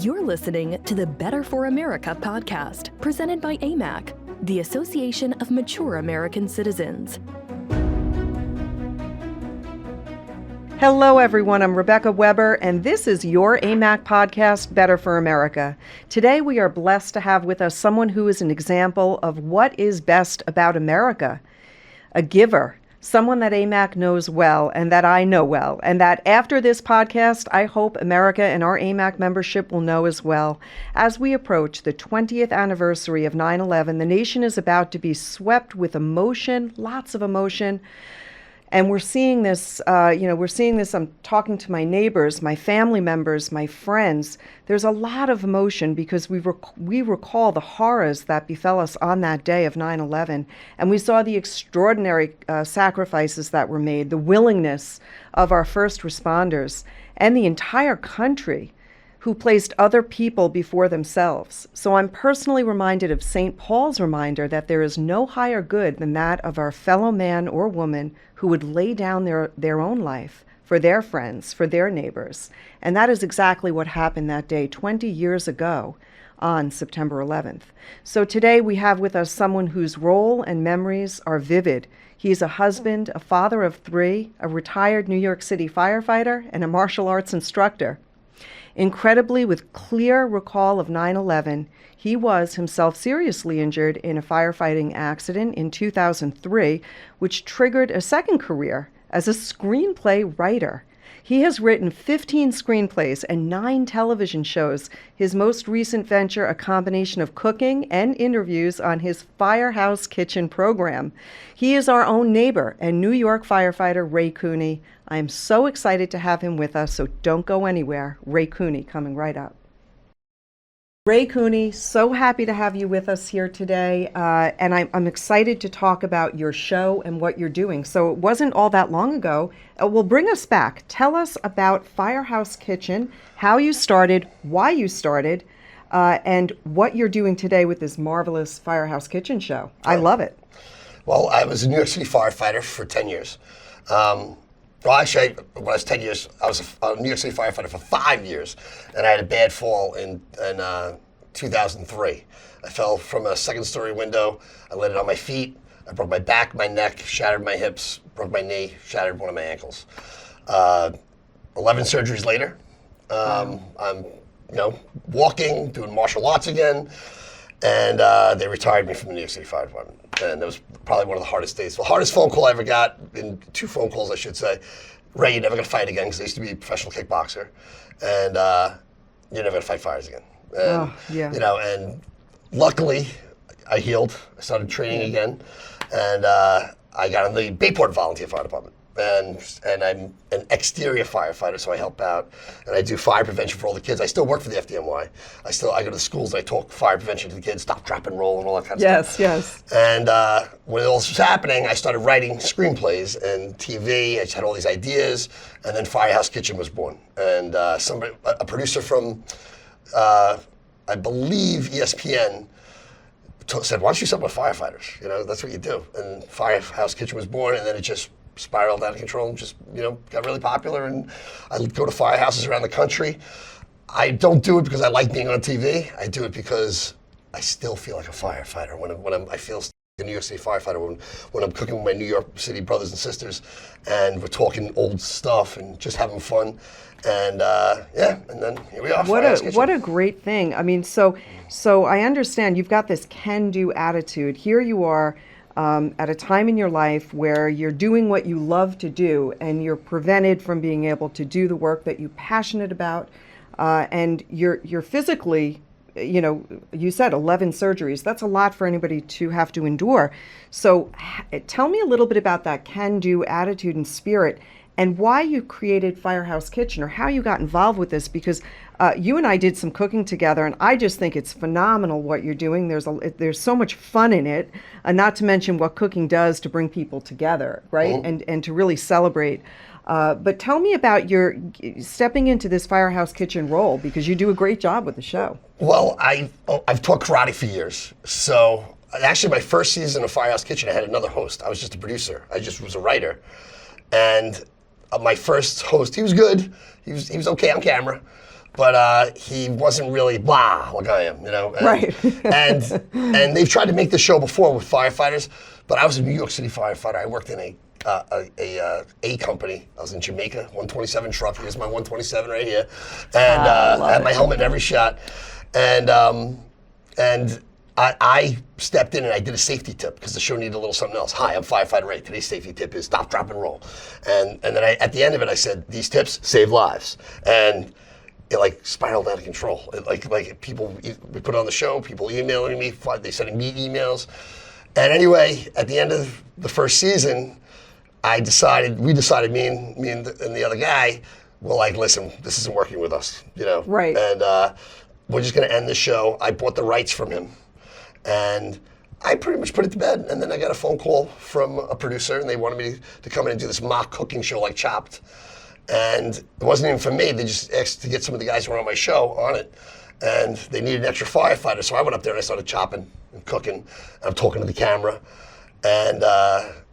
You're listening to the Better for America podcast, presented by Amac, the Association of Mature American Citizens. Hello, everyone. I'm Rebecca Weber, and this is your Amac podcast, Better for America. Today, we are blessed to have with us someone who is an example of what is best about America, a giver, someone that Amac knows well and that I know well, and that after this podcast, I hope America and our Amac membership will know as well. As we approach the 20th anniversary of 9/11, the nation is about to be swept with emotion, lots of emotion. And we're seeing this, I'm talking to my neighbors, my family members, my friends. There's a lot of emotion because we recall the horrors that befell us on that day of 9/11. And we saw the extraordinary sacrifices that were made, the willingness of our first responders and the entire country who placed other people before themselves. So I'm personally reminded of St. Paul's reminder that there is no higher good than that of our fellow man or woman who would lay down their own life for their friends, for their neighbors. And that is exactly what happened that day 20 years ago on September 11th. So today we have with us someone whose role and memories are vivid. He is a husband, a father of three, a retired New York City firefighter, and a martial arts instructor. Incredibly, with clear recall of 9/11, he was himself seriously injured in a firefighting accident in 2003, which triggered a second career as a screenplay writer. He has written 15 screenplays and 9 television shows. His most recent venture, a combination of cooking and interviews on his Firehouse Kitchen program. He is our own neighbor and New York firefighter Ray Cooney. I am so excited to have him with us, so don't go anywhere. Ray Cooney coming right up. Ray Cooney, so happy to have you with us here today, and I'm excited to talk about your show and what you're doing. So it wasn't all that long ago. Well, bring us back. Tell us about Firehouse Kitchen, how you started, why you started, and what you're doing today with this marvelous Firehouse Kitchen show. I love it. Well, I was a New York City firefighter for 10 years. Well, actually, when I was 10 years, I was a New York City firefighter for 5 years, and I had a bad fall in 2003. I fell from a second-story window. I landed on my feet. I broke my back, my neck, shattered my hips, broke my knee, shattered one of my ankles. 11 surgeries later, I'm walking, doing martial arts again, and they retired me from the New York City Fire Department. And that was probably one of the hardest days. The hardest phone call I ever got, in 2 phone calls I should say, Ray, you're never gonna fight again, because I used to be a professional kickboxer, and you're never gonna fight fires again. And, and luckily I healed, I started training again, and I got in the Bayport Volunteer Fire Department. And I'm an exterior firefighter, so I help out, and I do fire prevention for all the kids. I still work for the FDNY. I go to the schools, I talk fire prevention to the kids, stop, drop, and roll, and all that kind of stuff. Yes. And when all this was happening, I started writing screenplays and TV. I just had all these ideas, and then Firehouse Kitchen was born. And a producer from, I believe, ESPN, said, why don't you do something with firefighters? That's what you do. And Firehouse Kitchen was born, and then it just spiraled out of control and just, got really popular. And I go to firehouses around the country. I don't do it because I like being on TV. I do it because I still feel like a firefighter I feel like a New York City firefighter when I'm cooking with my New York City brothers and sisters, and we're talking old stuff and just having fun. And and then here we are. What a great thing. I mean, so I understand you've got this can-do attitude. Here you are, at a time in your life where you're doing what you love to do, and you're prevented from being able to do the work that you're passionate about, and you're physically, you said 11 surgeries. That's a lot for anybody to have to endure. So tell me a little bit about that can-do attitude and spirit, and why you created Firehouse Kitchen, or how you got involved with this, because you and I did some cooking together, and I just think it's phenomenal what you're doing. There's so much fun in it, not to mention what cooking does to bring people together, right? Mm-hmm. And to really celebrate. But tell me about your stepping into this Firehouse Kitchen role, because you do a great job with the show. Well, I've taught karate for years, so actually my first season of Firehouse Kitchen, I had another host. I was just a producer. I just was a writer, and my first host, he was good. He was okay on camera. but he wasn't really blah like I am, you know. And, Right. and they've tried to make the show before with firefighters, but I was a New York City firefighter. I worked in a company. I was in Jamaica, 127 truck. Here's my 127 right here, and I had my helmet in every shot, and I stepped in and I did a safety tip because the show needed a little something else. Hi, I'm Firefighter Ray. Today's safety tip is stop, drop, and roll. And then at the end of it, I said, these tips save lives. And it like spiraled out of control. It, like people, we put it on the show, people emailing me, they sending me emails. And anyway, at the end of the first season, we decided, me and the other guy, were like, listen, this isn't working with us, you know. Right. And we're just gonna end the show. I bought the rights from him. And I pretty much put it to bed. And then I got a phone call from a producer, and they wanted me to come in and do this mock cooking show like Chopped. And it wasn't even for me. They just asked to get some of the guys who were on my show on it. And they needed an extra firefighter. So I went up there and I started chopping and cooking. And I'm talking to the camera. And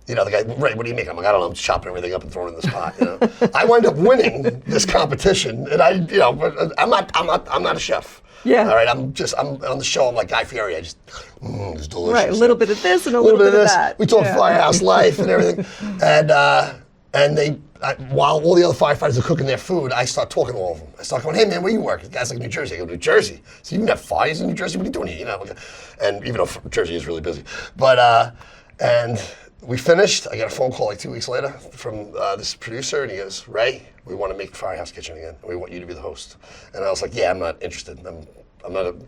you know, the guy, Ray, what do you make? I'm like, I don't know, I'm just chopping everything up and throwing it in this pot, you know. I wind up winning this competition. And I'm not a chef. Yeah. All right, I'm on the show, I'm like Guy Fieri. I just, it's delicious. Right, a little bit of this and a little bit of this. that. We talk Firehouse life and everything. And while all the other firefighters are cooking their food, I start talking to all of them. I start going, hey man, where you work? The guy's like, New Jersey. I go, New Jersey? So you even have fires in New Jersey? What are you doing here? You know, and even though Jersey is really busy. But, and we finished. I got a phone call like 2 weeks later from this producer, and he goes, Ray, we want to make Firehouse Kitchen again, and we want you to be the host. And I was like, yeah, I'm not interested. I'm not and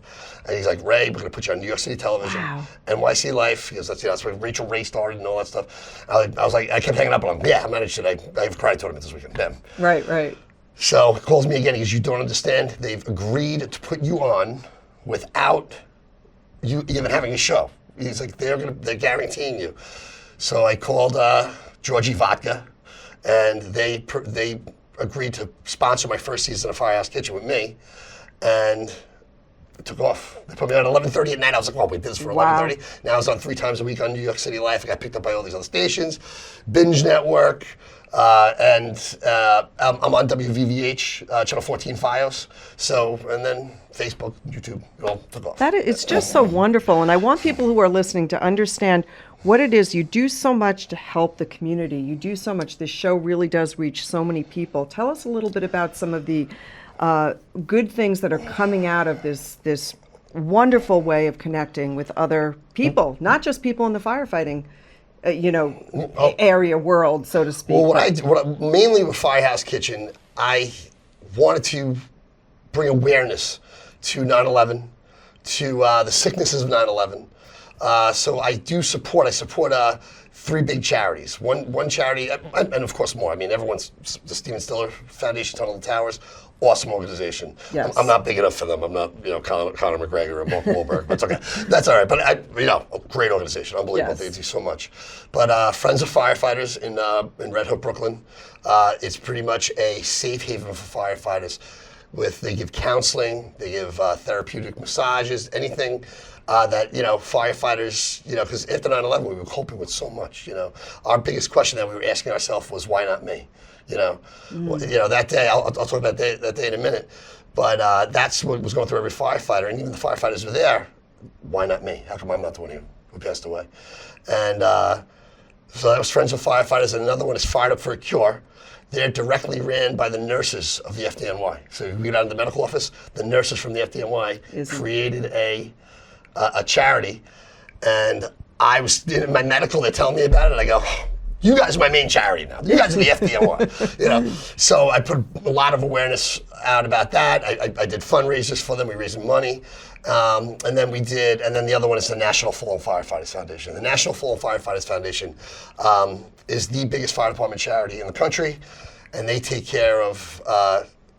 he's like, Ray, we're going to put you on New York City television, NYC Life. He goes, that's where Rachel Ray started and all that stuff. I was like, I kept hanging up on him. Yeah, I'm not interested. I have a karate tournament this weekend. Damn. Right. So he calls me again. He goes, you don't understand. They've agreed to put you on without you even having a show. He's like, they're guaranteeing you. So I called Georgie Vodka, and they agreed to sponsor my first season of Firehouse Kitchen with me, and it took off. They put me on 11:30 at night. I was like, well, we did this for 11:30. Now I was on 3 times a week on New York City Life. I got picked up by all these other stations, Binge Network, and I'm on WVVH, Channel 14 Fios. So, and then Facebook, YouTube, it all took off. It's just so wonderful, and I want people who are listening to understand what it is. You do so much to help the community. You do so much. This show really does reach so many people. Tell us a little bit about some of the good things that are coming out of this wonderful way of connecting with other people, not just people in the firefighting, area world, so to speak. Well, mainly with Firehouse Kitchen, I wanted to bring awareness to 9/11, to the sicknesses of 9/11. So I support 3 big charities. One charity, and of course more. I mean, everyone's the Steven Stiller Foundation, Tunnel to Towers, awesome organization. Yes. I'm not big enough for them. I'm not, Conor McGregor or Mark Wahlberg. That's okay. That's all right. But a great organization. Unbelievable. Yes. They do so much. But Friends of Firefighters in Red Hook, Brooklyn, it's pretty much a safe haven for firefighters. They give counseling, they give therapeutic massages, anything that firefighters, because after 9/11 we were coping with so much. Our biggest question that we were asking ourselves was, why not me? That day, I'll talk about that day in a minute, but that's what was going through every firefighter, and even the firefighters were there. Why not me? How come I'm not the one who passed away? And so that was Friends of Firefighters, and another one is Fired Up for a Cure. They're directly ran by the nurses of the FDNY. So if you get out of the medical office, the nurses from the FDNY created a charity, and I was in my medical. They're telling me about it, and I go, you guys are my main charity now. You guys are the FDNY. So I put a lot of awareness out about that. I did fundraisers for them. We raised money, and then the other one is the National Fallen Firefighters Foundation. The National Fallen Firefighters Foundation is the biggest fire department charity in the country, and they take care of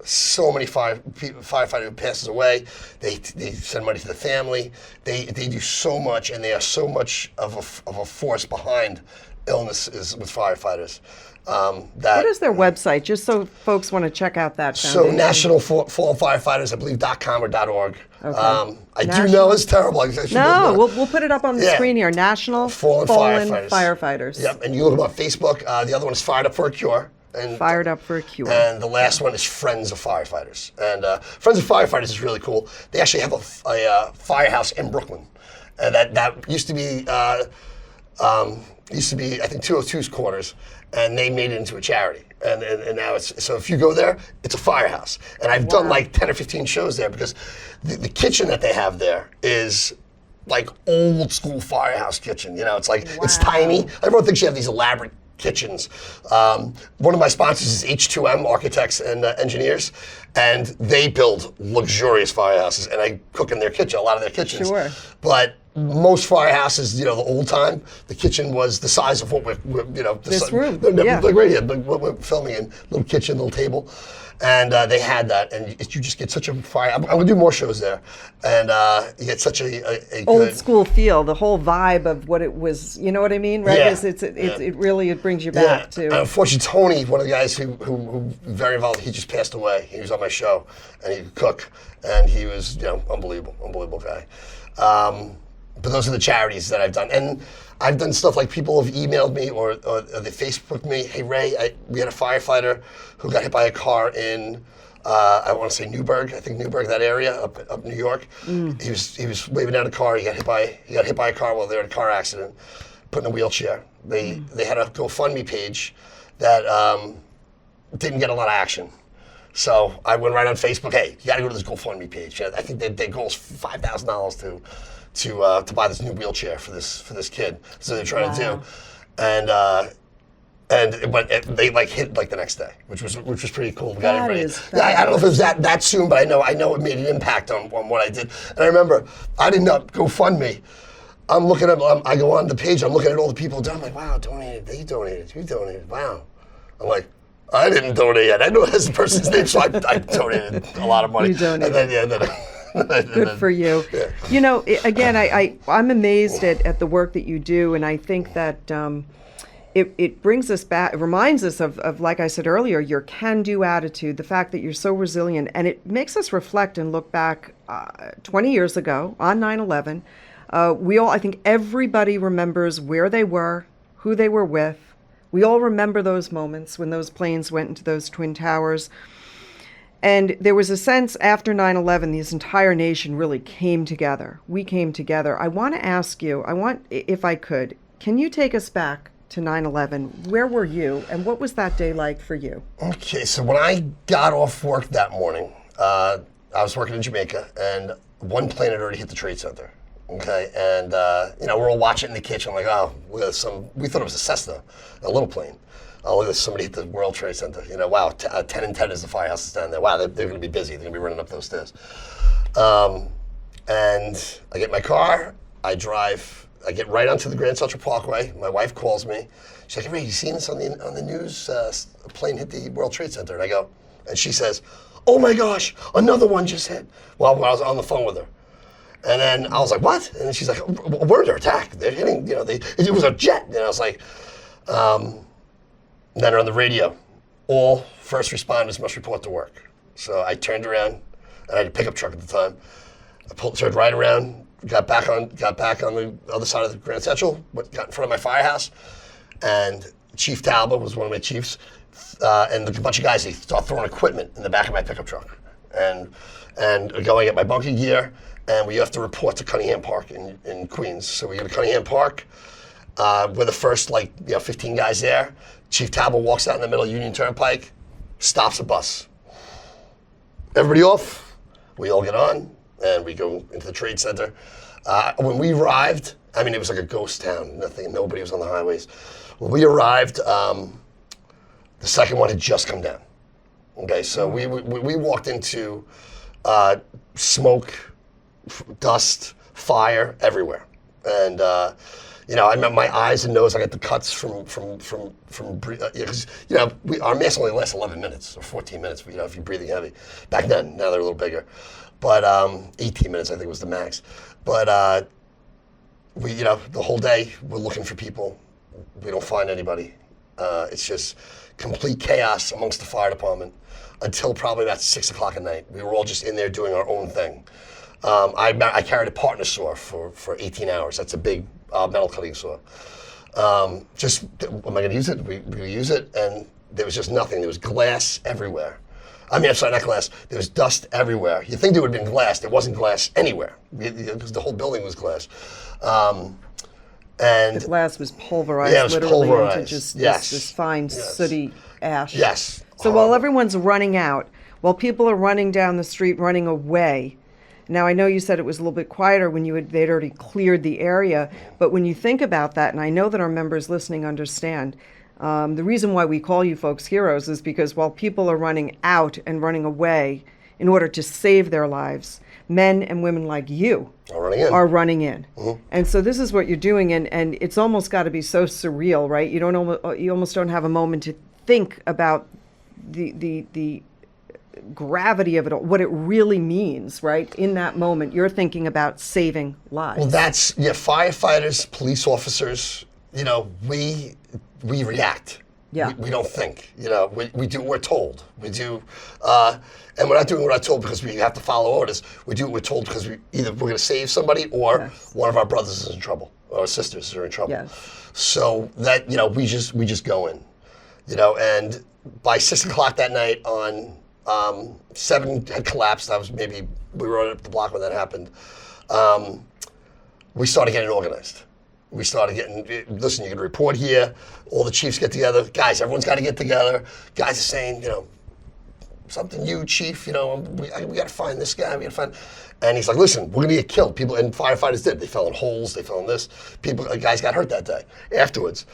so many firefighters who passes away. They send money to the family. They do so much, and they are so much of a force behind illness is with firefighters. What is their website, just so folks want to check out that foundation? So National Fallen Firefighters, I believe .com or .org. Okay. I do know it's terrible. We'll put it up on the screen here. National Fallen Firefighters. Yep, and you look them on Facebook. The other one is Fired Up for a Cure. And Fired up for a cure. And the last one is Friends of Firefighters. And Friends of Firefighters is really cool. They actually have a firehouse in Brooklyn. And that used to be, I think, 202's quarters. And they made it into a charity. And now so if you go there, it's a firehouse. And I've done like 10 or 15 shows there because the kitchen that they have there is like old school firehouse kitchen. It's like, it's tiny. Everyone thinks you have these elaborate kitchens. One of my sponsors is H2M Architects and Engineers, and they build luxurious firehouses, and I cook in their kitchen, a lot of their kitchens. Sure. But most firehouses, the old time, the kitchen was the size of what we're This room, like right here, what we're filming in, little kitchen, little table. And they had that, and you just get such a fire. I'm going to do more shows there, and you get such a Old good school feel, the whole vibe of what it was. You know what I mean, right? Yeah. It really brings you back to. Unfortunately, Tony, one of the guys who very involved, he just passed away. He was on my show, and he could cook, and he was unbelievable guy. But those are the charities that I've done, and I've done stuff like people have emailed me or they Facebooked me. Hey Ray, we had a firefighter who got hit by a car in I want to say Newburgh, that area up New York. He was waving down a car. He got hit by a car while they were in a car accident, put in a wheelchair. They had a GoFundMe page that didn't get a lot of action. So I went right on Facebook. Hey, you got to go to this GoFundMe page. I think their goal is $5,000 to buy this new wheelchair for this kid. So they're trying to do, but they hit the next day, which was pretty cool. We got everybody. I don't know if it was that soon, but I know it made an impact on what I did. And I remember I did not GoFundMe. I'm looking at I go on the page. I'm looking at all the people down. I'm like, wow, donated. They donated. You donated. Wow. I'm like, I didn't donate yet. I know that's the person's name, so I donated a lot of money. You donated. And then Good for you. Yeah. Again, I'm amazed at the work that you do, and I think that it brings us back, it reminds us of, like I said earlier, your can-do attitude, the fact that you're so resilient, and it makes us reflect and look back 20 years ago on 9/11. I think everybody remembers where they were, who they were with. We all remember those moments when those planes went into those Twin Towers. And there was a sense after 9/11, this entire nation really came together. We came together. I want to ask you, if I could, can you take us back to 9/11? Where were you, and what was that day like for you? Okay, so when I got off work that morning, I was working in Jamaica, and one plane had already hit the Trade Center. Okay, and we're all watching in the kitchen, like, oh, we thought it was a Cessna, a little plane. Oh, look at somebody hit the World Trade Center. Wow, 10 and 10 is the firehouse that's down there. Wow, they're going to be busy. They're going to be running up those stairs. And I get in my car, I drive, I get right onto the Grand Central Parkway. My wife calls me. She's like, hey, Ray, you seen this on the news? A plane hit the World Trade Center. And I go, and she says, oh my gosh, another one just hit. Well, I was on the phone with her. And then I was like, what? And then she's like, we're under attack. They're hitting, it was a jet. And I was like, then on the radio, all first responders must report to work. So I turned around, and I had a pickup truck at the time. I turned right around, got back on the other side of the Grand Central, got in front of my firehouse, and Chief Talbot was one of my chiefs, and a bunch of guys, they start throwing equipment in the back of my pickup truck, and going at my bunker gear, and we have to report to Cunningham Park in Queens. So we go to Cunningham Park. We're the first 15 guys there. Chief Talbot walks out in the middle of Union Turnpike, stops a bus. Everybody off. We all get on, and we go into the Trade Center. When we arrived, it was like a ghost town. Nobody was on the highways. When we arrived, the second one had just come down. Okay, so we walked into smoke, dust, fire everywhere, and I meant my eyes and nose. I got the cuts from because our masks only last 11 minutes or 14 minutes. If you're breathing heavy. Back then, now they're a little bigger, but 18 minutes I think was the max. But we the whole day we're looking for people. We don't find anybody. It's just complete chaos amongst the fire department until probably about 6 o'clock at night. We were all just in there doing our own thing. I carried a partner saw for 18 hours. That's a big metal cutting saw. Am I going to use it? We use it, and there was just nothing. There was glass everywhere. I mean, I'm sorry, not glass. There was dust everywhere. You'd think there would have been glass. There wasn't glass anywhere because the whole building was glass. And the glass was pulverized, yeah, it was literally pulverized. into just Yes. this fine, sooty ash. Yes. So while everyone's running out, while people are running down the street, running away. Now, I know you said it was a little bit quieter when they'd already cleared the area, but when you think about that, and I know that our members listening understand, the reason why we call you folks heroes is because while people are running out and running away in order to save their lives, men and women like you are running in. Mm-hmm. And so this is what you're doing, and it's almost got to be so surreal, right? You almost don't have a moment to think about the gravity of it all, what it really means, right? In that moment, you're thinking about saving lives. Well, that's, firefighters, police officers, we react. Yeah. We don't think, we do what we're told. We do, and we're not doing what we're told because we have to follow orders. We do what we're told because we're going to save somebody or one of our brothers is in trouble or sisters are in trouble. Yes. So that, we just go in, and by 6 o'clock that night on 7 had collapsed. We were up the block when that happened. We started getting organized. We started getting, listen, you're going to report here. All the chiefs get together. Guys, everyone's got to get together. Guys are saying, something you, chief, we got to find this guy. We got to find. And he's like, listen, we're going to get killed. People, and firefighters did. They fell in holes. They fell in this. Guys got hurt that day afterwards.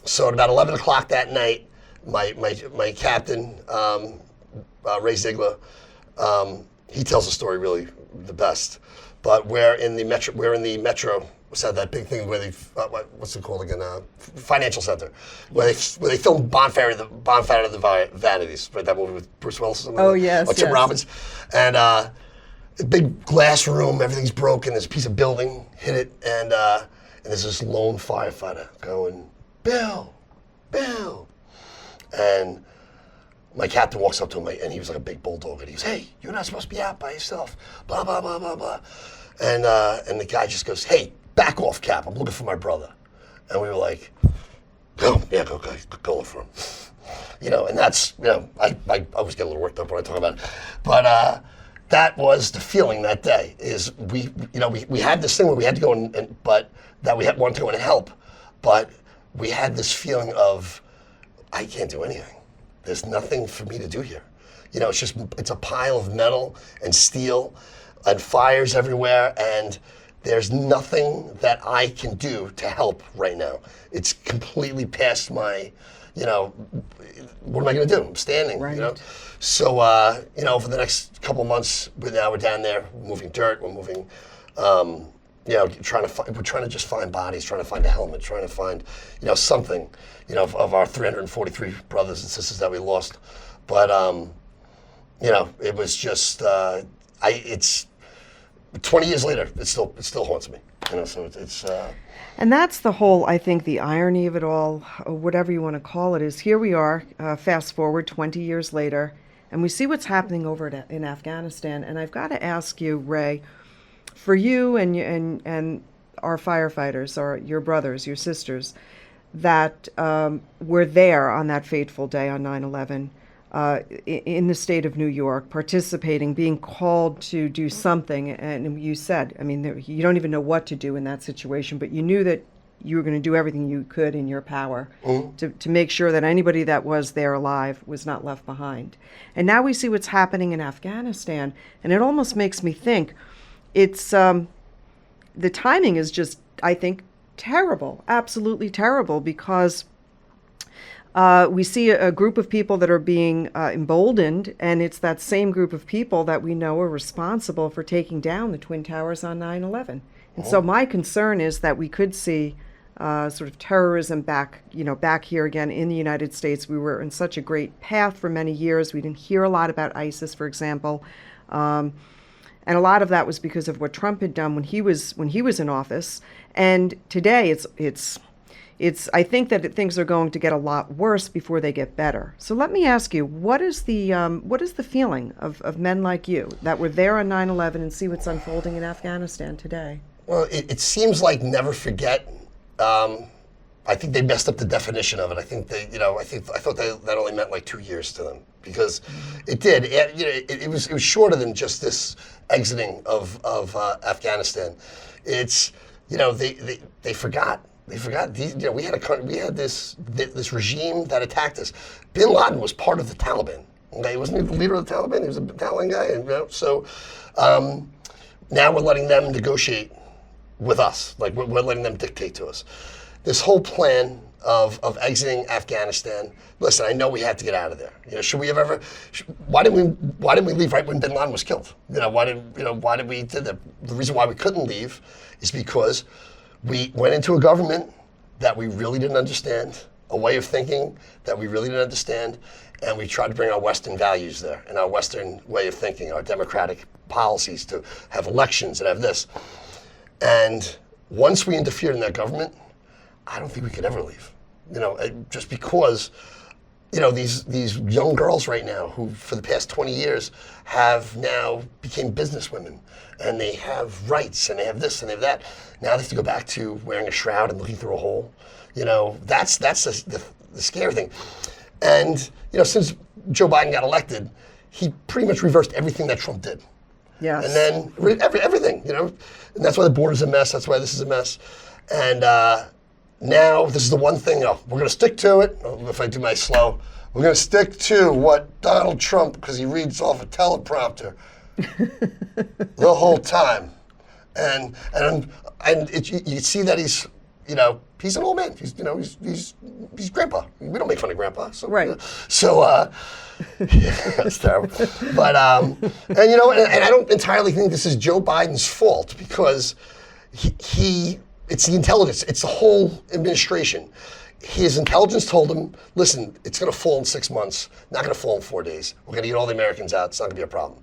So at about 11 o'clock that night, my captain, Ray Ziegler, he tells the story really the best. But we're in the metro. What's that big thing where they what's it called again? Financial Center, where they filmed Bonfire of the Vanities, right? That movie with Bruce Willis. Oh yes, or Tim Robbins, and a big glass room. Everything's broken. There's a piece of building hit it, and there's this lone firefighter going, Bill, and my captain walks up to him, and he was like a big bulldog, and he goes, hey, you're not supposed to be out by yourself, blah, blah, blah, blah, blah. And the guy just goes, hey, back off, Cap, I'm looking for my brother. And we were like, go look for him. And that's, I always get a little worked up when I talk about it. But that was the feeling that day, is we had this thing where we had to go wanted to go in and help, but we had this feeling of, I can't do anything. There's nothing for me to do here. It's a pile of metal and steel and fires everywhere, and there's nothing that I can do to help right now. It's completely past my, what am I going to do? I'm standing, Right. So, for the next couple months, we're down there moving dirt, we're moving, we're trying to just find bodies, trying to find a helmet, trying to find, something, of our 343 brothers and sisters that we lost. But, it was just, it's 20 years later, it still haunts me, so it's. And that's the whole, I think, the irony of it all, or whatever you want to call it, is here we are, fast forward 20 years later, and we see what's happening over in Afghanistan. And I've got to ask you, Ray, for you and our firefighters, or your brothers, your sisters, that were there on that fateful day on 9/11, in the state of New York, participating, being called to do something, and you said, you don't even know what to do in that situation, but you knew that you were going to do everything you could in your power to make sure that anybody that was there alive was not left behind. And now we see what's happening in Afghanistan, and it almost makes me think it's the timing is just, I think, terrible, absolutely terrible, because we see a group of people that are being emboldened, and it's that same group of people that we know are responsible for taking down the Twin Towers on 9/11. And so my concern is that we could see sort of terrorism back here again in the United States. We were in such a great path for many years. We didn't hear a lot about ISIS, for example. And a lot of that was because of what Trump had done when he was in office. And today it's I think that things are going to get a lot worse before they get better. So let me ask you, what is the feeling of men like you that were there on 9/11 and see what's unfolding in Afghanistan today? Well, it seems like never forget. I think they messed up the definition of it. I think they, I thought that only meant like 2 years to them, because it did. It was shorter than just this exiting of Afghanistan. It's, they forgot. They forgot. We had this regime that attacked us. Bin Laden was part of the Taliban. Okay, he wasn't the leader of the Taliban. He was a Taliban guy, and so now we're letting them negotiate with us. Like we're letting them dictate to us. This whole plan of exiting Afghanistan. Listen, I know we had to get out of there. Should we have ever? Why didn't we leave right when Bin Laden was killed? Why did we do that? The reason why we couldn't leave is because we went into a government that we really didn't understand, a way of thinking that we really didn't understand, and we tried to bring our Western values there and our Western way of thinking, our democratic policies to have elections and have this. And once we interfered in that government, I don't think we could ever leave. Just because, these young girls right now who for the past 20 years have now became businesswomen, and they have rights and they have this and they have that. Now they have to go back to wearing a shroud and looking through a hole. That's the scary thing. And, since Joe Biden got elected, he pretty much reversed everything that Trump did. Yes. And then everything, and that's why the border's a mess. That's why this is a mess. And now this is the one thing, we're going to stick to it. If I do my slow, we're going to stick to what Donald Trump, because he reads off a teleprompter the whole time. And you see that he's an old man. He's grandpa. We don't make fun of grandpa. So, right. That's terrible. But and I don't entirely think this is Joe Biden's fault, because it's the intelligence. It's the whole administration. His intelligence told him, listen, it's going to fall in 6 months. Not going to fall in 4 days. We're going to get all the Americans out. It's not going to be a problem.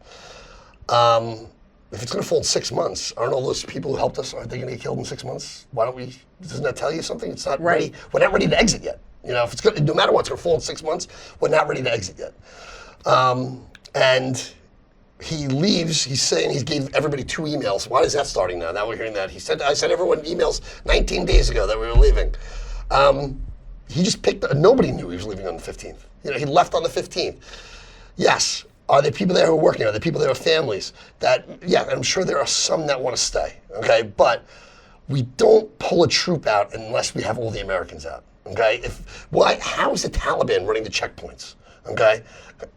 If it's going to fall in 6 months, aren't all those people who helped us, aren't they going to get killed in 6 months? Why don't we? Doesn't that tell you something? It's not ready. We're not ready to exit yet. If it's good, no matter what, it's going to fall in 6 months. We're not ready to exit yet. And he leaves. He's saying he gave everybody 2 emails. Why is that starting now? Now we're hearing that. I sent everyone emails 19 days ago that we were leaving. He just nobody knew he was leaving on the 15th. He left on the 15th. Yes. Are there people there who are working? Are there people there with families that, I'm sure there are some that want to stay, okay? But we don't pull a troop out unless we have all the Americans out, okay? How is the Taliban running the checkpoints, okay?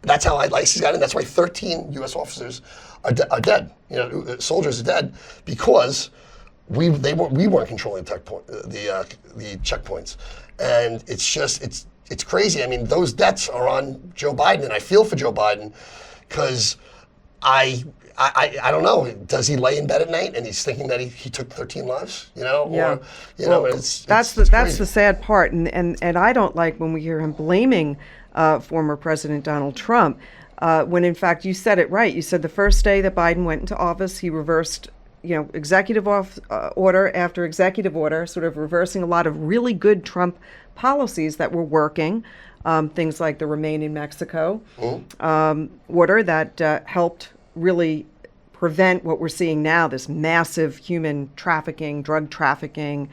That's how ISIS got in. That's why 13 U.S. officers are dead. Soldiers are dead because we weren't controlling the checkpoints, and it's crazy. I mean, those debts are on Joe Biden, and I feel for Joe Biden because I don't know. Does he lay in bed at night and he's thinking that he took 13 lives? Yeah. Or, that's the sad part, and I don't like when we hear him blaming former President Donald Trump, when in fact you said it right. You said the first day that Biden went into office, he reversed executive order after executive order, sort of reversing a lot of really good Trump policies that were working, things like the Remain in Mexico order that helped really prevent what we're seeing now, this massive human trafficking, drug trafficking,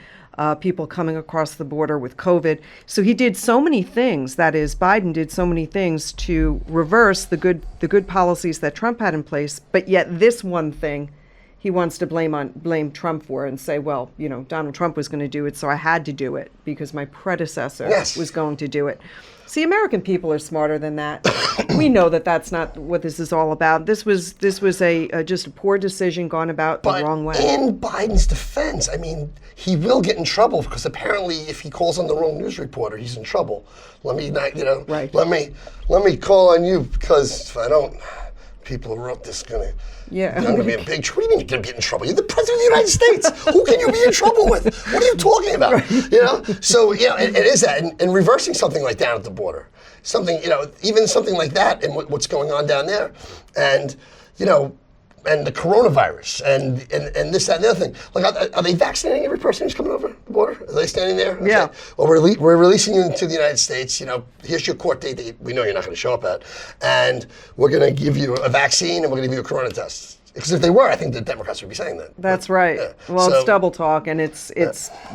people coming across the border with COVID. So he did so many things, that is, Biden did so many things to reverse the good policies that Trump had in place, but yet this one thing he wants to blame Trump for and say, well, Donald Trump was going to do it, so I had to do it because my predecessor was going to do it. See, American people are smarter than that. We know that that's not what this is all about. This was just a poor decision gone about the wrong way. In Biden's defense, I mean, he will get in trouble because apparently, if he calls on the wrong news reporter, he's in trouble. Let me not, Right. Let me call on you because if I don't, people who wrote this gonna. Yeah. You're going to be in big trouble. What do you mean you're going to be in trouble? You're the President of the United States. Who can you be in trouble with? What are you talking about? Right. So, it is that. And reversing something like down at the border, even something like that and what's going on down there. And, and the coronavirus and this, that, and the other thing. Like, are they vaccinating every person who's coming over the border? Are they standing there? Okay. Yeah. Well, we're releasing you into the United States. Here's your court date that we know you're not going to show up at. And we're going to give you a vaccine and we're going to give you a corona test. Because if they were, I think the Democrats would be saying that. That's right. Yeah. Well, it's double talk, and it's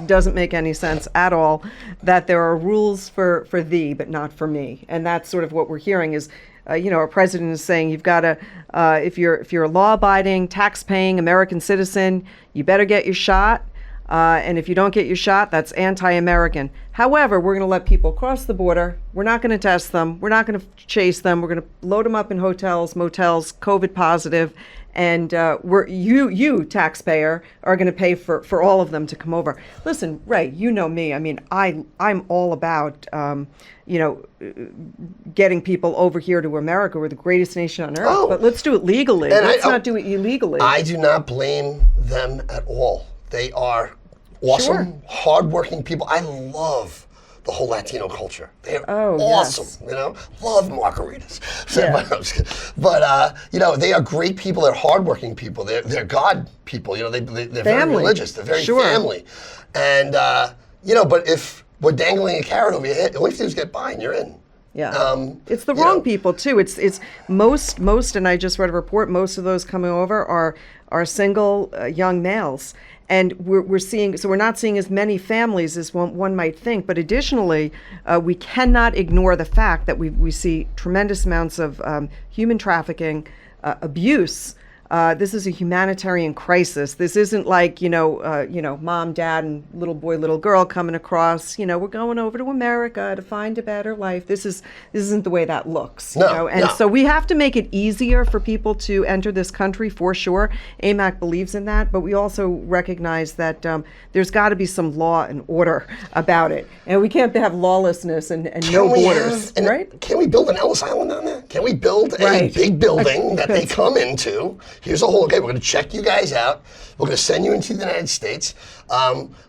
doesn't make any sense at all that there are rules for thee, but not for me. And that's sort of what we're hearing is, our president is saying you've got to, if you're a law-abiding, tax-paying American citizen, you better get your shot. And if you don't get your shot, that's anti-American. However, we're going to let people cross the border. We're not going to test them. We're not going to chase them. We're going to load them up in hotels, motels, COVID positive. And you taxpayer are going to pay for all of them to come over. Listen, Ray, you know me. I mean, I'm all about getting people over here to America. We're the greatest nation on earth. Oh. But let's do it legally. And Let's not do it illegally. I do not blame them at all. They are awesome, Sure. hardworking people. I love the whole Latino culture. They're awesome, yes. Love margaritas. Yeah. But they are great people. They're hardworking people. They're God people. They're very religious. They're very family. And but if we're dangling a carrot over your head, all you have to do is get by and you're in. Yeah, it's the wrong people too. It's most, and I just read a report. Most of those coming over are single young males. And we're seeing, so we're not seeing as many families as one might think. But additionally, we cannot ignore the fact that we see tremendous amounts of human trafficking, abuse. This is a humanitarian crisis. This isn't like, mom, dad, and little boy, little girl coming across, we're going over to America to find a better life. This isn't the way that looks. So we have to make it easier for people to enter this country for sure. AMAC believes in that, but we also recognize that there's got to be some law and order about it. And we can't have lawlessness and no borders, right? Can we build an Ellis Island down there? Can we build a big building that they come into? Here's a whole, we're going to check you guys out. We're going to send you into the United States.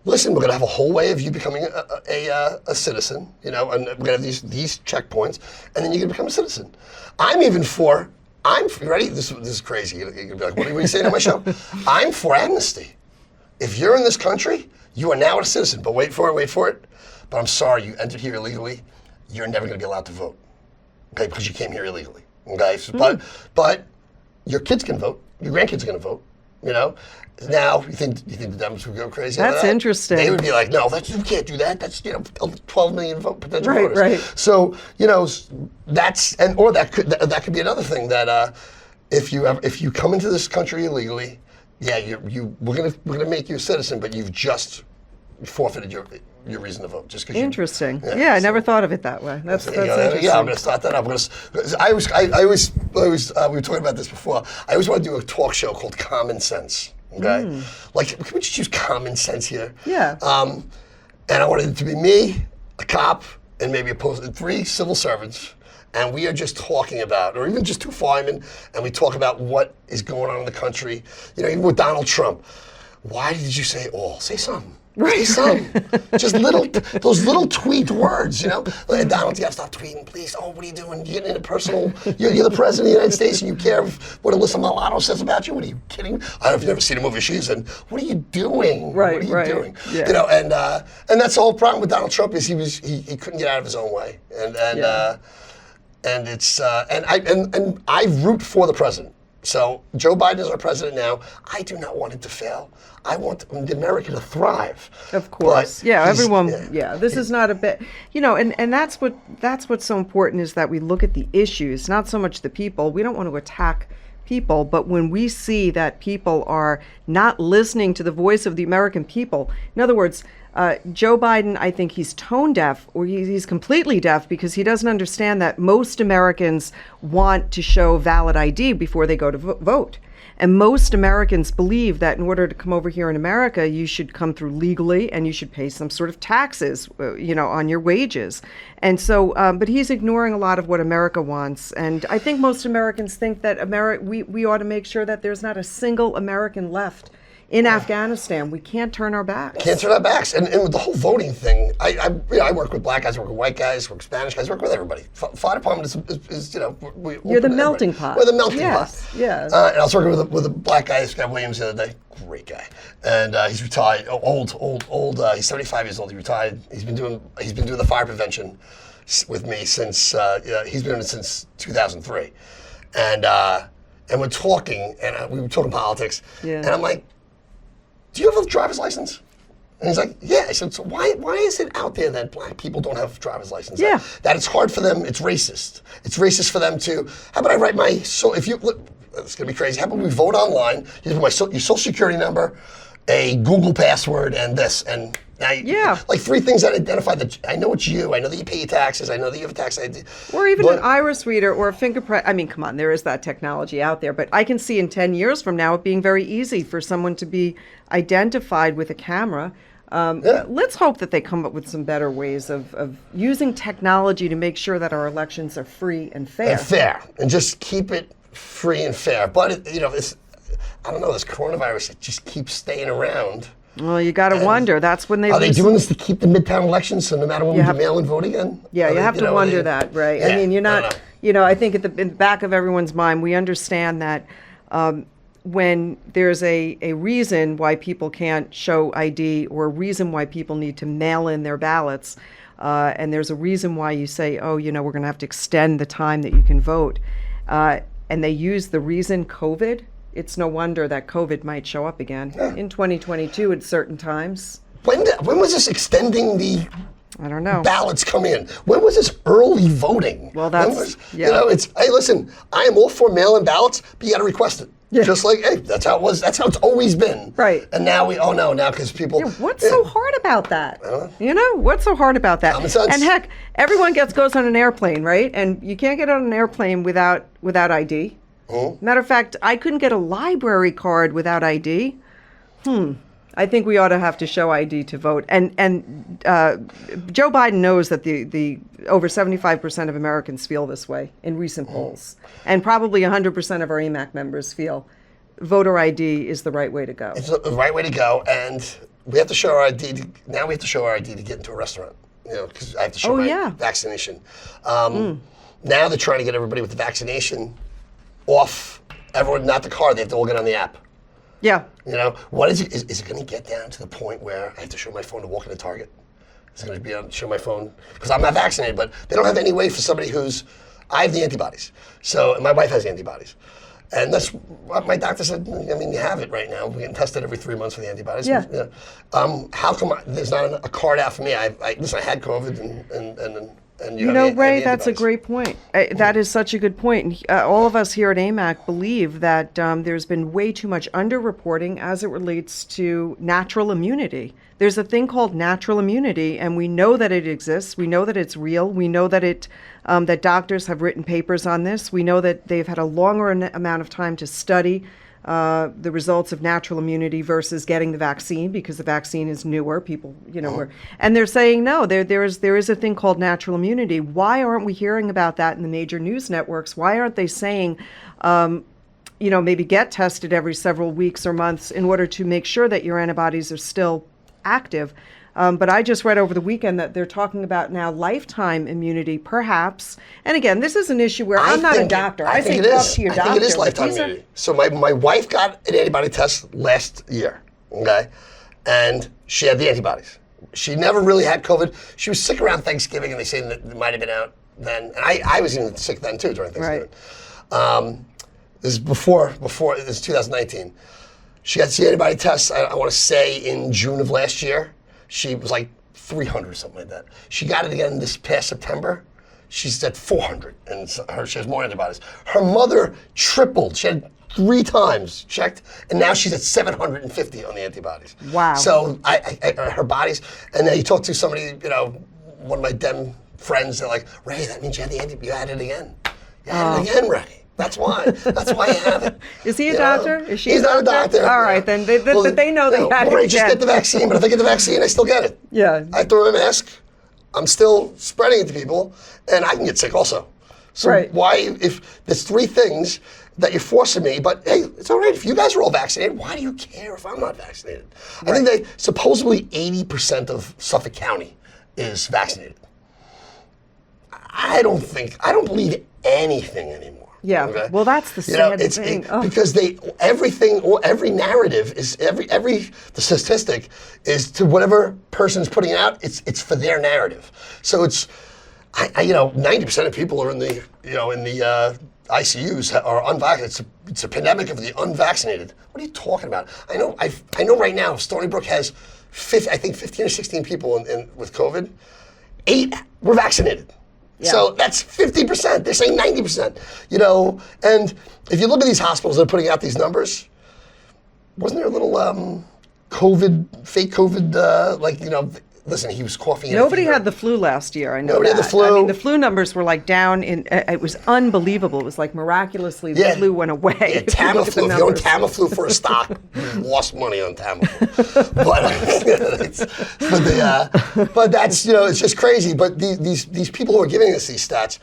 Listen, we're going to have a whole way of you becoming a citizen, and we're going to have these checkpoints, and then you're going to become a citizen. You ready? This is crazy. You're going to be like, what are you saying on my show? I'm for amnesty. If you're in this country, you are now a citizen, but wait for it. But I'm sorry, you entered here illegally. You're never going to be allowed to vote, okay, because you came here illegally, okay? But your kids can vote. Your grandkids are going to vote. Now you think the Democrats would go crazy? That's interesting. They would be like, no, you can't do that. That's 12 million potential voters. Right. So that could be another thing that if you come into this country illegally, we're gonna make you a citizen, but you've just forfeited your reason to vote just because. Interesting. I never thought of it that way. That's interesting. Yeah, I'm going to start that up. I always we were talking about this before. I always want to do a talk show called Common Sense. Okay, like can we just use common sense here? Yeah. And I wanted it to be me, a cop, and maybe 3 civil servants. And we are just talking about, or even just 2 firemen, and we talk about what is going on in the country. Even with Donald Trump. Why did you say all? Say something. Say something. Just those little tweet words, Like, Donald, you have to stop tweeting, please. Oh, what are you doing? You're getting into personal. You're the president of the United States and you care what Alyssa Milano says about you? What are you kidding? I don't know if you've ever seen a movie she's in. What are you doing? Right, what are you doing? Yeah. And that's the whole problem with Donald Trump is he couldn't get out of his own way. And I root for the president. So Joe Biden is our president now. I do not want him to fail. I want America to thrive. Of course. Everyone. This is not a bit, and that's what's so important is that we look at the issues, not so much the people. We don't want to attack people, but when we see that people are not listening to the voice of the American people, in other words, Joe Biden, I think he's tone deaf, or he's completely deaf because he doesn't understand that most Americans want to show valid ID before they go to vote. And most Americans believe that in order to come over here in America, you should come through legally and you should pay some sort of taxes, on your wages. And so, but he's ignoring a lot of what America wants. And I think most Americans think that we ought to make sure that there's not a single American left in Afghanistan. We can't turn our backs. Can't turn our backs. And with the whole voting thing, I work with black guys, work with white guys, work with Spanish guys, work with everybody. Fire department is you're the melting pot. We're the melting pot. Yes. And I was working with a black guy, Scott Williams, the other day. Great guy. And he's retired, old. He's 75 years old. He retired. He's been doing the fire prevention with me since he's been doing it since 2003. And and we're talking, and we were talking politics, Yeah. and I'm like, do you have a driver's license? And he's like, yeah. I said, so why is it out there that black people don't have driver's license? Yeah. That it's hard for them, it's racist. It's racist for them to, how about I write my, so if you, look, it's gonna be crazy, how about we vote online, you put your social security number, a Google password, and this, and now like 3 things that identify that I know it's you, I know that you pay your taxes, I know that you have a tax ID. Or even an iris reader or a fingerprint. I mean, come on, there is that technology out there. But I can see in 10 years from now it being very easy for someone to be identified with a camera. Let's hope that they come up with some better ways of using technology to make sure that our elections are free and fair. And just keep it free and fair. But, it's, I don't know, this coronavirus, it just keeps staying around. Well, you got to wonder. That's when they are they doing this to keep the midtown elections? So no matter when we do mail-in vote again. Yeah, you have to wonder that, right? Yeah, I mean, you're not. I think in the back of everyone's mind, we understand that when there's a reason why people can't show ID or a reason why people need to mail in their ballots, and there's a reason why you say, oh, we're going to have to extend the time that you can vote, and they use the reason COVID. It's no wonder that COVID might show up again in 2022 at certain times. When was this extending the I don't know. ballots come in? When was this early voting? Well, that's, it's, hey, listen, I am all for mail-in ballots, but you got to request it. Yeah. Just like, hey, that's how it was. That's how it's always been. Right. And now now because people. Yeah, what's so hard about that? What's so hard about that? Common sense. And heck, everyone goes on an airplane, right? And you can't get on an airplane without ID. Matter of fact, I couldn't get a library card without ID. I think we ought to have to show ID to vote. And Joe Biden knows that the over 75% of Americans feel this way in recent polls. And probably 100% of our AMAC members feel voter ID is the right way to go. It's the right way to go. And we have to show our ID. Now we have to show our ID to get into a restaurant. Because I have to show my vaccination. Now they're trying to get everybody with the vaccination off, everyone, not the car. They have to all get on the app. Yeah. What is it? Is it going to get down to the point where I have to show my phone to walk into Target? Is it going to be able to show my phone? Because I'm not vaccinated, but they don't have any way for somebody I have the antibodies. So, and my wife has the antibodies. And that's what my doctor said. I mean, you have it right now. We're getting tested every 3 months for the antibodies. Yeah. How come there's not a card out for me? Listen, I had COVID and Ray, that's a great point. That is such a good point. All of us here at AMAC believe that there's been way too much underreporting as it relates to natural immunity. There's a thing called natural immunity, and we know that it exists. We know that it's real. We know that that doctors have written papers on this. We know that they've had a longer amount of time to study the results of natural immunity versus getting the vaccine, because the vaccine is newer. People, and they're saying no. There is a thing called natural immunity. Why aren't we hearing about that in the major news networks? Why aren't they saying, maybe get tested every several weeks or months in order to make sure that your antibodies are still active? But I just read over the weekend that they're talking about now lifetime immunity, perhaps. And again, this is an issue where I'm not a doctor. I say talk to your doctor. I think it is lifetime immunity. So my wife got an antibody test last year, okay? And she had the antibodies. She never really had COVID. She was sick around Thanksgiving, and they say that it might have been out then. And I was even sick then, too, during Thanksgiving. Right. This is before this is 2019. She got the antibody test, I want to say, in June of last year. She was like 300 or something like that. She got it again this past September. She's at 400, and she has more antibodies. Her mother tripled. She had 3 times checked, and now she's at 750 on the antibodies. Wow. So her body's, and then you talk to somebody, one of my Dem friends, they're like, Ray, that means you had you had it again. You had it again, Ray. That's why. That's why you have it. Is he a doctor? Is she He's a doctor? not a doctor. All right, then they know they had it again. Just get the vaccine, but if I get the vaccine, I still get it. Yeah. I throw a mask. I'm still spreading it to people, and I can get sick also. So why, if there's 3 things that you're forcing me, but hey, it's all right. If you guys are all vaccinated, why do you care if I'm not vaccinated? I think supposedly 80% of Suffolk County is vaccinated. I don't believe anything anymore. Yeah, okay? Well, that's the sad thing. Because every narrative is the statistic is to whatever person's putting it out. It's for their narrative. So it's 90% of people are in the ICUs are unvaccinated. It's a pandemic of the unvaccinated. What are you talking about? I know right now Stony Brook has 15 or 16 people with COVID. 8 were vaccinated. Yeah. So that's 50%. They're saying 90%. You know, and if you look at these hospitals that are putting out these numbers, wasn't there a little fake COVID, listen, he was coughing. Nobody had the flu last year. I know Nobody that. had the flu. I mean, the flu numbers were like down in. It was unbelievable. It was like miraculously the flu went away. Yeah, Tamiflu. If you own Tamiflu for a stock, you lost money on Tamiflu. But that's it's just crazy. But these people who are giving us these stats,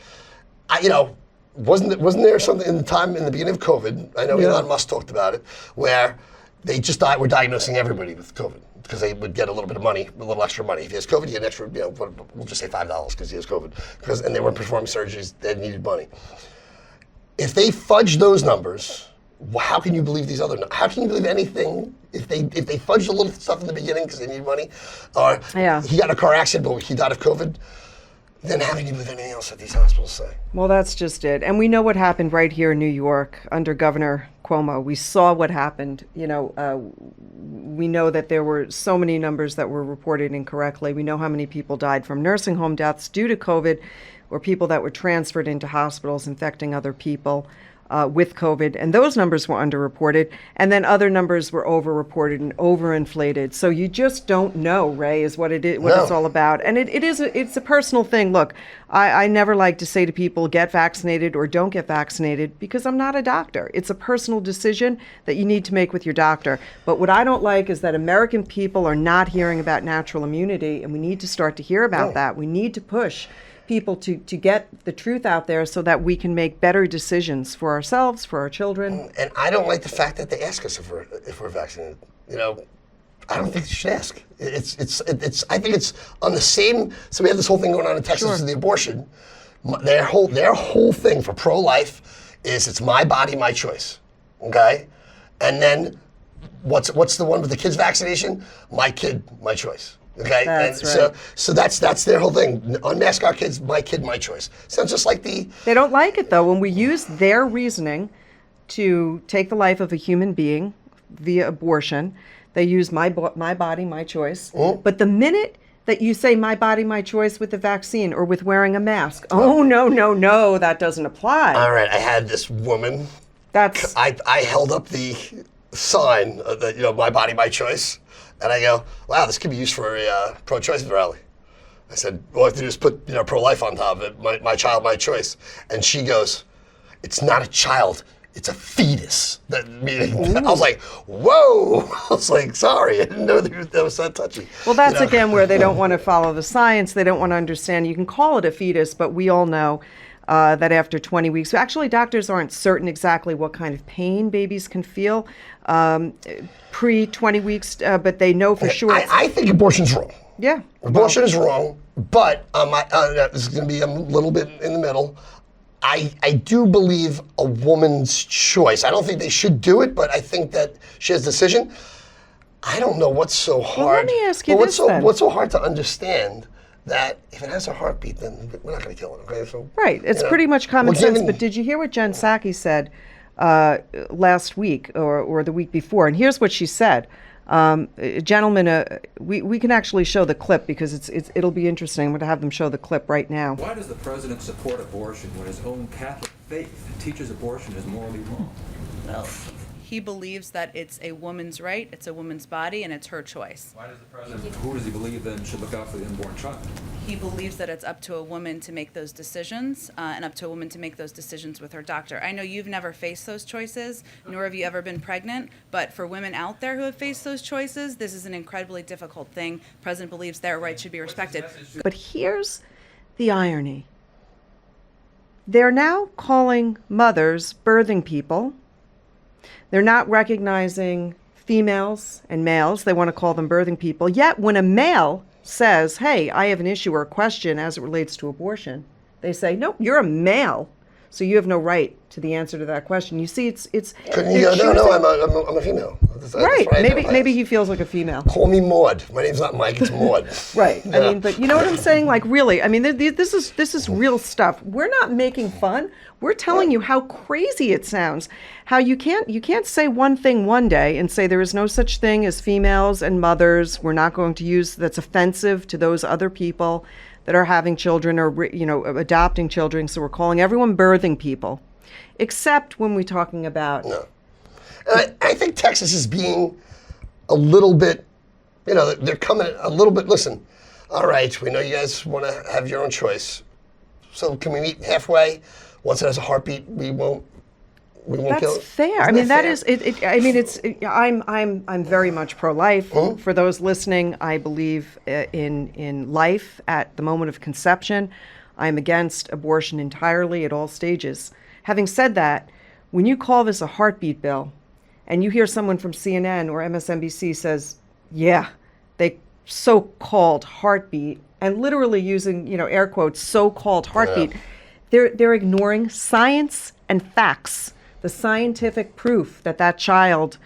wasn't there something in the beginning of COVID? I know Elon Musk talked about it, where they just were diagnosing everybody with COVID because they would get a little bit of money, a little extra money. If he has COVID, he had extra, we'll just say $5 because he has COVID. And they weren't performing surgeries, they needed money. If they fudge those numbers, how can you believe these other numbers? How can you believe anything if they fudged a little stuff in the beginning because they needed money? Or he got in a car accident, but he died of COVID? Then how can you believe anything else that these hospitals say? Well, that's just it. And we know what happened right here in New York under Governor Cuomo. We saw what happened. We know that there were so many numbers that were reported incorrectly. We know how many people died from nursing home deaths due to COVID, or people that were transferred into hospitals infecting other people with COVID. And those numbers were underreported. And then other numbers were overreported and overinflated. So you just don't know, Ray, is what it's all about. And it's a personal thing. Look, I never like to say to people, get vaccinated or don't get vaccinated, because I'm not a doctor. It's a personal decision that you need to make with your doctor. But what I don't like is that American people are not hearing about natural immunity, and we need to start to hear about that. We need to push people to get the truth out there so that we can make better decisions for ourselves, for our children. And I don't like the fact that they ask us if we're vaccinated. I don't think you should ask. I think it's on the same. So we had this whole thing going on in Texas with the abortion. Their whole thing for pro-life is it's my body, my choice. Okay, and then what's the one with the kids vaccination? My kid, my choice. Okay, that's right. So that's their whole thing. Unmask our kids, my kid, my choice. Sounds just like They don't like it though when we use their reasoning to take the life of a human being via abortion. They use my body, my choice. Mm-hmm. But the minute that you say my body, my choice with the vaccine or with wearing a mask, no, that doesn't apply. All right, I had this woman. I held up the sign that my body, my choice. And I go, wow, this could be used for a pro-choice rally. I said, all I have to do is put pro-life on top of it, my child, my choice. And she goes, it's not a child, it's a fetus. I was like, whoa. I was like, sorry, I didn't know that was so touchy. Well, that's again where they don't want to follow the science. They don't want to understand. You can call it a fetus, but we all know that after 20 weeks, actually doctors aren't certain exactly what kind of pain babies can feel pre-20 weeks, but they know for sure. I think abortion's wrong. Yeah. Abortion is wrong, but this is going to be a little bit in the middle. I do believe a woman's choice. I don't think they should do it, but I think that she has a decision. I don't know what's so hard. Well, let me ask you what's so hard to understand that if it has a heartbeat, then we're not going to kill it, okay? So, right. It's pretty much common sense. But did you hear what Jen Psaki said last week or the week before? And here's what she said. Gentlemen, we can actually show the clip because it'll be interesting. I'm going to have them show the clip right now. Why does the president support abortion when his own Catholic faith teaches abortion is morally wrong? Well, he believes that it's a woman's right, it's a woman's body, and it's her choice. Why does the president, who does he believe then should look out for the unborn child? He believes that it's up to a woman to make those decisions, and up to a woman to make those decisions with her doctor. I know you've never faced those choices, nor have you ever been pregnant, but for women out there who have faced those choices, this is an incredibly difficult thing. The president believes their rights should be respected. But here's the irony. They're now calling mothers birthing people. They're not recognizing females and males. They want to call them birthing people. Yet when a male says, hey, I have an issue or a question as it relates to abortion, they say, nope, you're a male. So you have no right to the answer to that question. You see, it's Couldn't you go, no, I'm a female. Right. Maybe he feels like a female. Call me Maud. My name's not Mike, it's Maud. Right. I mean, but you know what I'm saying? Like, really, I mean, this is real stuff. We're not making fun. We're telling you how crazy it sounds. How you can't say one thing one day and say there is no such thing as females and mothers. We're not going to use that's offensive to those other people that are having children or adopting children. So we're calling everyone birthing people, except when we're talking about. No. And I think Texas is being a little bit, they're coming a little bit. Listen, all right, we know you guys want to have your own choice. So can we meet halfway? Once it has a heartbeat, we won't kill it. That's fair. I mean, that is it. I mean, I'm very much pro-life. Mm-hmm. For those listening, I believe in life at the moment of conception. I'm against abortion entirely at all stages. Having said that, when you call this a heartbeat bill, and you hear someone from CNN or MSNBC says, "Yeah, they so-called heartbeat," and literally using air quotes, so-called heartbeat. Yeah. They're ignoring science and facts, the scientific proof that child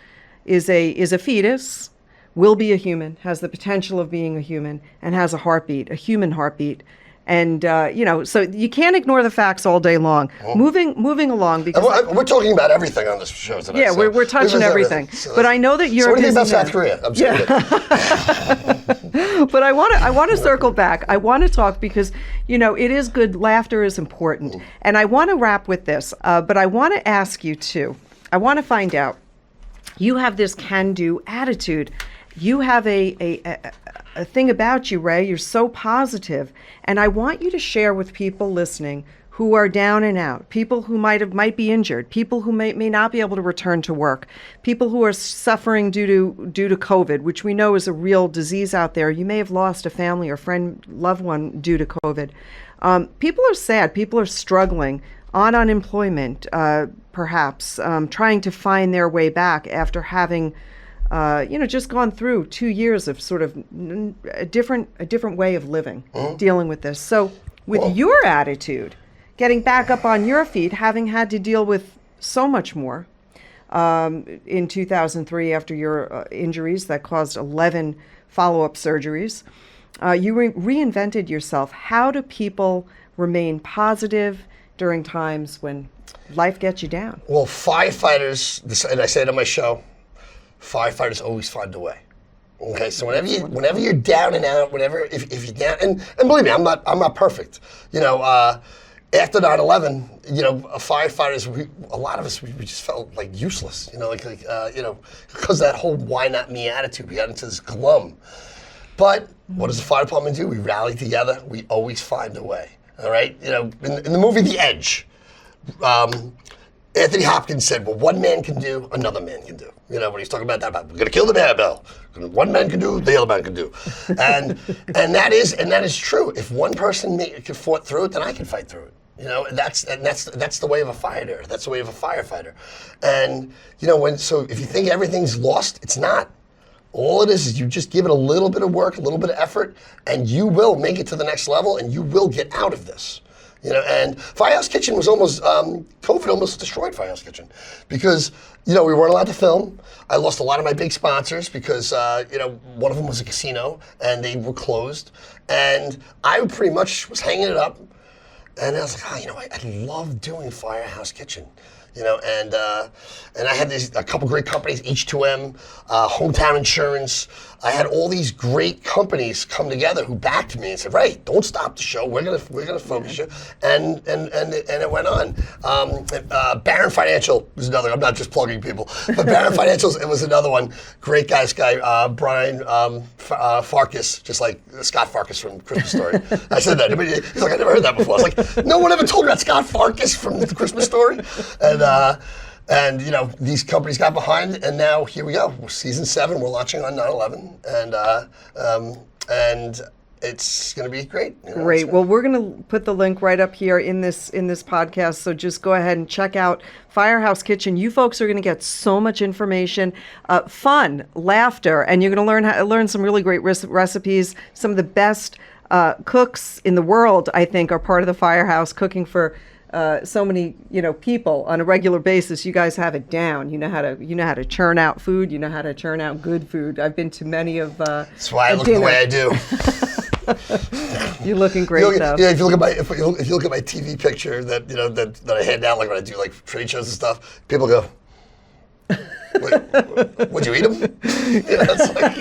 is a fetus, will be a human, has the potential of being a human, and has a heartbeat, a human heartbeat. And so you can't ignore the facts all day long. Oh. Moving along, because we're talking about everything on this show today. Yeah, so we're touching everything. So but I know that you're. So what do you think about South Korea? I'm sorry. But I want to circle back. I want to talk because it is good. Laughter is important, and I want to wrap with this. But I want to ask you too. I want to find out. You have this can-do attitude. You have a thing about you, Ray. You're so positive, and I want you to share with people listening who are down and out, people who might be injured, people who may not be able to return to work, people who are suffering due to COVID, which we know is a real disease out there. You may have lost a family or friend, loved one due to COVID. People are sad. People are struggling on unemployment, perhaps trying to find their way back after having. Just gone through 2 years of sort of a different way of living, dealing with this. So with your attitude, getting back up on your feet, having had to deal with so much more in 2003 after your injuries that caused 11 follow-up surgeries, you reinvented yourself. How do people remain positive during times when life gets you down? Well, firefighters, and I say it on my show, firefighters always find a way. Okay, so whenever you're down and out, if you're down, and believe me, I'm not perfect. After 9/11, firefighters, a lot of us, we just felt like useless. Because of that whole "why not me" attitude, we got into this glum. But what does the fire department do? We rally together. We always find a way. All right, in the movie The Edge. Anthony Hopkins said, "Well, one man can do, another man can do." When he's talking about that, we're going to kill the bad bell. One man can do, the other man can do, and that is true. If one person can fought through it, then I can fight through it. That's the way of a fighter. That's the way of a firefighter. And if you think everything's lost, it's not. All it is you just give it a little bit of work, a little bit of effort, and you will make it to the next level, and you will get out of this. And Firehouse Kitchen was COVID almost destroyed Firehouse Kitchen because, we weren't allowed to film. I lost a lot of my big sponsors because, one of them was a casino and they were closed. And I pretty much was hanging it up. And I was like, I love doing Firehouse Kitchen. And I had a couple great companies, H2M, Hometown Insurance. I had all these great companies come together who backed me and said, "Right, don't stop the show. We're gonna focus you." And it went on. Barron Financial was another. I'm not just plugging people, but Barron Financial, it was another one. Great guy, Brian Farkas, just like Scott Farkas from Christmas Story. I said that. He's like, "I never heard that before." I was like, "No one ever told me about Scott Farkas from the Christmas Story." And these companies got behind, and now here we go. We're season 7. We're launching on 9/11, and it's going to be great. Great. Well, we're going to put the link right up here in this podcast. So just go ahead and check out Firehouse Kitchen. You folks are going to get so much information, fun, laughter, and you're going to learn some really great recipes. Some of the best cooks in the world, I think, are part of the Firehouse, cooking for so many, people on a regular basis. You guys have it down. You know how to churn out food. You know how to churn out good food. I've been to many of. That's why I look the way I do. You're looking great, though. Yeah, if you look at my TV picture that that I hand out, like when I do like trade shows and stuff, people go, would you eat them? It's like,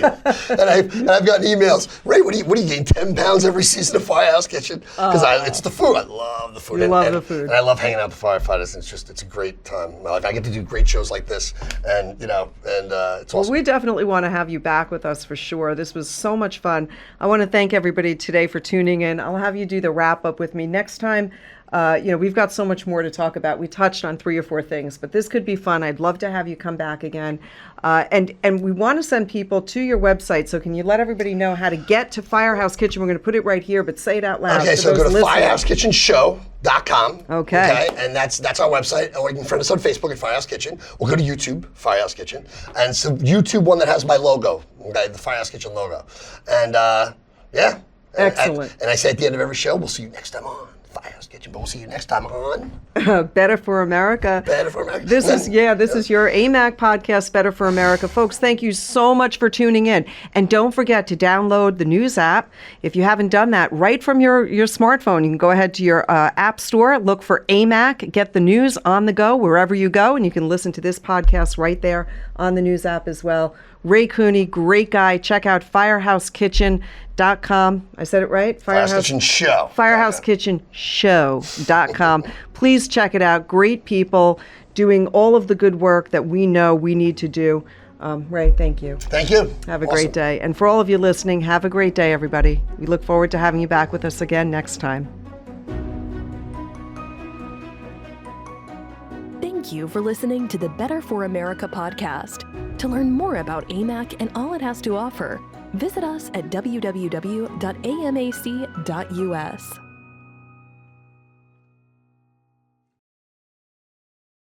and I've gotten emails. Ray, what do you gain 10 pounds every season of Firehouse Kitchen? Because it's the food. I love the food. You love the food. And I love hanging out with the firefighters. And it's a great time in my life. I get to do great shows like this, and it's awesome. Well, we definitely want to have you back with us for sure. This was so much fun. I want to thank everybody today for tuning in. I'll have you do the wrap up with me next time. We've got so much more to talk about. We touched on 3 or 4 things, but this could be fun. I'd love to have you come back again. And we want to send people to your website. So can you let everybody know how to get to Firehouse Kitchen? We're going to put it right here, but say it out loud. Okay, so go to firehouse.kitchenshow.com. Okay. And that's our website. Or you can friend us on Facebook at Firehouse Kitchen. Or go to YouTube, Firehouse Kitchen. And so YouTube one that has my logo, okay, the Firehouse Kitchen logo. And yeah. Excellent. And I say at the end of every show, we'll see you next time on Firehouse Kitchen, but we'll see you next time on Better for America. Better for America. This is your AMAC podcast, Better for America. Folks, thank you so much for tuning in. And don't forget to download the news app. If you haven't done that, right from your smartphone, you can go ahead to your app store, look for AMAC, get the news on the go wherever you go, and you can listen to this podcast right there on the news app as well. Ray Cooney, great guy. Check out firehouse.kitchen.com. I said it right? Firehouse Kitchen Show. firehouse.kitchenshow.com. Please check it out. Great people doing all of the good work that we know we need to do. Ray, thank you. Thank you. Have a great day. And for all of you listening, have a great day, everybody. We look forward to having you back with us again next time. Thank you for listening to the Better for America podcast. To learn more about AMAC and all it has to offer, visit us at www.amac.us.